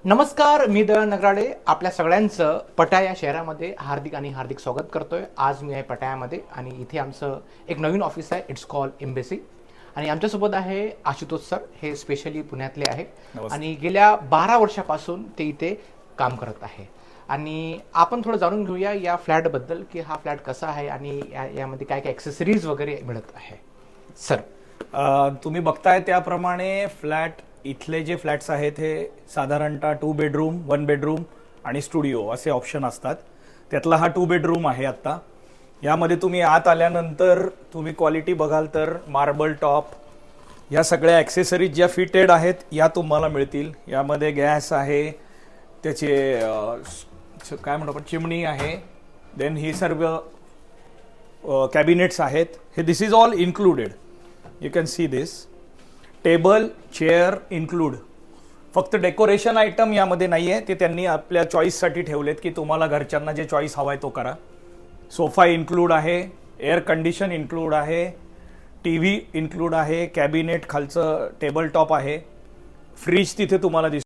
नमस्कार, मी दयाळ नगराळे आपल्या सगळ्यांचं पटाया या शहरामध्ये हार्दिक स्वागत करतोय। आज मी आहे पटायामध्ये आणि इथे आमचं एक नवीन ऑफिस आहे, इट्स कॉल एम्बेसी। आणि आमच्यासोबत आहे आशुतोष सर, हे स्पेशली पुण्यातले आहे आणि गेल्या 12 वर्षापासून ते इथे काम करत आहे। आणि आपण थोडं जाणून घेऊया या फ्लॅटबद्दल की हा फ्लॅट कसा आहे आणि यामध्ये काय काय ॲक्सेसरीज वगैरे मिळत आहे। सर, तुम्ही बघताय त्याप्रमाणे फ्लॅट इथले जे फ्लॅट्स आहेत हे साधारणतः 2 बेडरूम 1 बेडरूम आणि स्टुडिओ असे ऑप्शन असतात। त्यातला हा 2 बेडरूम आहे। आता यामध्ये तुम्ही आत आल्यानंतर तुम्ही क्वालिटी बघाल तर मार्बल टॉप या सगळ्या ॲक्सेसरीज ज्या फिटेड आहेत या तुम्हाला मिळतील। यामध्ये गॅस आहे, त्याचे काय म्हणतो आपण चिमणी आहे, देन ही सर्व कॅबिनेट्स आहेत। हे this is all included. You can see this table chair include. फक्त डेकोरेशन आयटम यामध्ये नाही आहे, ते त्यांनी आपल्या चॉईससाठी ठेवलेत की तुम्हाला घरच्यांना जे चॉईस हवाय तो करा। सोफा इन्क्लूड आहे, एअर कंडिशन इन्क्लूड आहे, टीव्ही इन्क्लूड आहे, कॅबिनेट खालचं टेबल टॉप आहे, फ्रीज तिथे तुम्हाला दिसतो।